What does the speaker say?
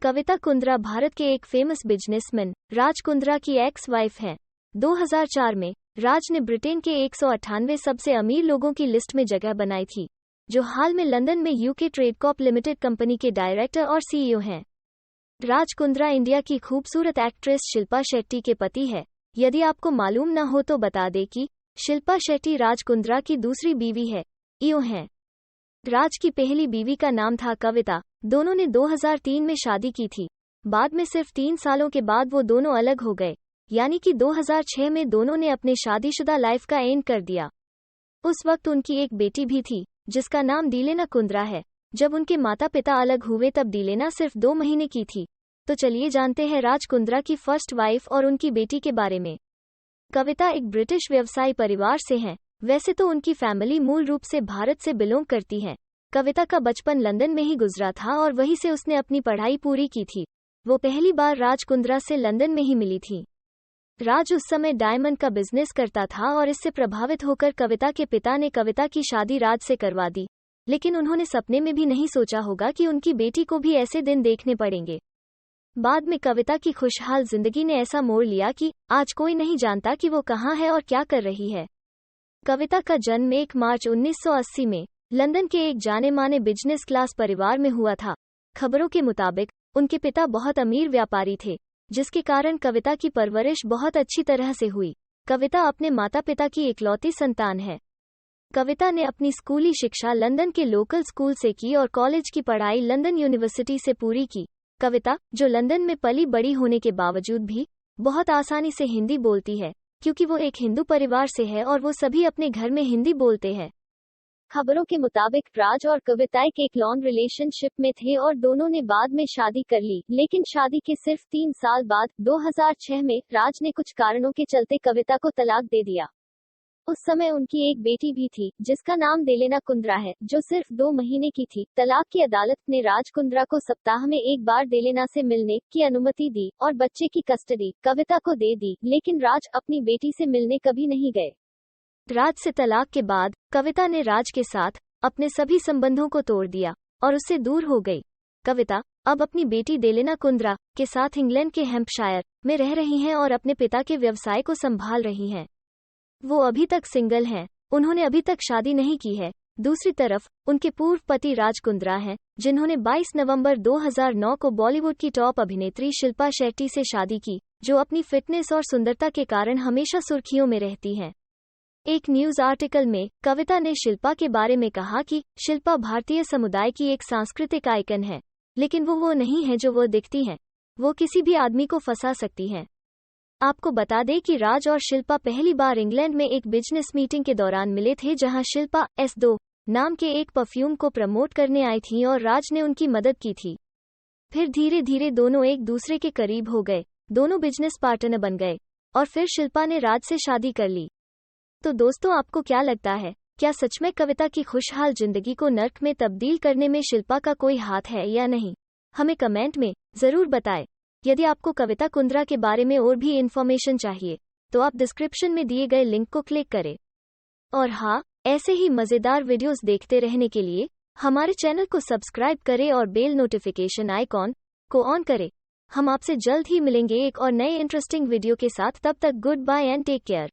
कविता कुंद्रा भारत के एक famous businessman Raj Kundra की एक्स वाइफ हैं। 2004 में राज ने ब्रिटेन के 198 सबसे अमीर लोगों की लिस्ट में जगह बनाई थी, जो हाल में लंदन में यूके ट्रेडकॉर्प लिमिटेड कंपनी के डायरेक्टर और सीईओ हैं। राज कुंद्रा इंडिया की खूबसूरत एक्ट्रेस शिल्पा शेट्टी के पति है। यदि आपको मालूम न हो तो बता दें कि शिल्पा शेट्टी राज कुंद्रा की दूसरी बीवी है, ईओ हैं। राज की पहली बीवी का नाम था कविता। दोनों ने 2003 में शादी की थी। बाद में सिर्फ 3 सालों के बाद वो दोनों अलग हो गए, यानी कि 2006 में दोनों ने अपने शादीशुदा लाइफ का एंड कर दिया। उस वक्त उनकी एक बेटी भी थी, जिसका नाम डिलेना कुंद्रा है। जब उनके माता पिता अलग हुए तब डिलेना सिर्फ 2 महीने की थी। तो चलिए जानते हैं राज कुंद्रा की फर्स्ट वाइफ और उनकी बेटी के बारे में। कविता एक ब्रिटिश व्यवसायी परिवार से हैं। वैसे तो उनकी फैमिली मूल रूप से भारत से बिलोंग करती है। कविता का बचपन लंदन में ही गुजरा था और वहीं से उसने अपनी पढ़ाई पूरी की थी। वो पहली बार राज कुंद्रा से लंदन में ही मिली थी। राज उस समय डायमंड का बिजनेस करता था और इससे प्रभावित होकर कविता के पिता ने कविता की शादी राज से करवा दी। लेकिन उन्होंने सपने में भी नहीं सोचा होगा कि उनकी बेटी को भी ऐसे दिन देखने पड़ेंगे। बाद में कविता की खुशहाल जिंदगी ने ऐसा मोड़ लिया कि आज कोई नहीं जानता कि वो कहाँ है और क्या कर रही है। कविता का जन्म 1 मार्च 1980 में लंदन के एक जाने माने बिजनेस क्लास परिवार में हुआ था। खबरों के मुताबिक उनके पिता बहुत अमीर व्यापारी थे, जिसके कारण कविता की परवरिश बहुत अच्छी तरह से हुई। कविता अपने माता पिता की इकलौती संतान है। कविता ने अपनी स्कूली शिक्षा लंदन के लोकल स्कूल से की और कॉलेज की पढ़ाई लंदन यूनिवर्सिटी से पूरी की। कविता, जो लंदन में पली बड़ी होने के बावजूद भी बहुत आसानी से हिंदी बोलती है, क्योंकि वो एक हिंदू परिवार से है और वो सभी अपने घर में हिंदी बोलते हैं। खबरों के मुताबिक राज और कविता एक लॉन्ग रिलेशनशिप में थे और दोनों ने बाद में शादी कर ली। लेकिन शादी के सिर्फ 3 साल बाद 2006 में राज ने कुछ कारणों के चलते कविता को तलाक दे दिया। उस समय उनकी एक बेटी भी थी, जिसका नाम डिलेना कुंद्रा है, जो सिर्फ 2 महीने की थी। तलाक की अदालत ने राज कुंद्रा को सप्ताह में एक बार डिलेना से मिलने की अनुमति दी और बच्चे की कस्टडी कविता को दे दी। लेकिन राज अपनी बेटी से मिलने कभी नहीं गए। राज से तलाक के बाद कविता ने राज के साथ अपने सभी संबंधों को तोड़ दिया और उससे दूर हो गई। कविता अब अपनी बेटी डिलेना कुंद्रा के साथ इंग्लैंड के हैम्पशायर में रह रही हैं और अपने पिता के व्यवसाय को संभाल रही हैं। वो अभी तक सिंगल हैं, उन्होंने अभी तक शादी नहीं की है। दूसरी तरफ उनके पूर्व पति राज कुंद्रा हैं, जिन्होंने 22 नवंबर 2009 को बॉलीवुड की टॉप अभिनेत्री शिल्पा शेट्टी से शादी की, जो अपनी फिटनेस और सुंदरता के कारण हमेशा सुर्खियों में रहती हैं। एक न्यूज आर्टिकल में कविता ने शिल्पा के बारे में कहा कि शिल्पा भारतीय समुदाय की एक सांस्कृतिक आइकन है, लेकिन वो नहीं है जो वो दिखती हैं। वो किसी भी आदमी को फंसा सकती हैं। आपको बता दें कि राज और शिल्पा पहली बार इंग्लैंड में एक बिजनेस मीटिंग के दौरान मिले थे, जहां शिल्पा S2 नाम के एक परफ्यूम को प्रमोट करने आई थी और राज ने उनकी मदद की थी। फिर धीरे धीरे दोनों एक दूसरे के करीब हो गए, दोनों बिजनेस पार्टनर बन गए और फिर शिल्पा ने राज से शादी कर ली। तो दोस्तों, आपको क्या लगता है, क्या सच में कविता की खुशहाल जिंदगी को नर्क में तब्दील करने में शिल्पा का कोई हाथ है या नहीं? हमें कमेंट में जरूर बताएं। यदि आपको कविता कुंद्रा के बारे में और भी इन्फॉर्मेशन चाहिए तो आप डिस्क्रिप्शन में दिए गए लिंक को क्लिक करें। और हाँ, ऐसे ही मजेदार वीडियोस देखते रहने के लिए हमारे चैनल को सब्सक्राइब करें और बेल नोटिफिकेशन आइकॉन को ऑन करें। हम आपसे जल्द ही मिलेंगे एक और नए इंटरेस्टिंग वीडियो के साथ। तब तक goodbye and take care.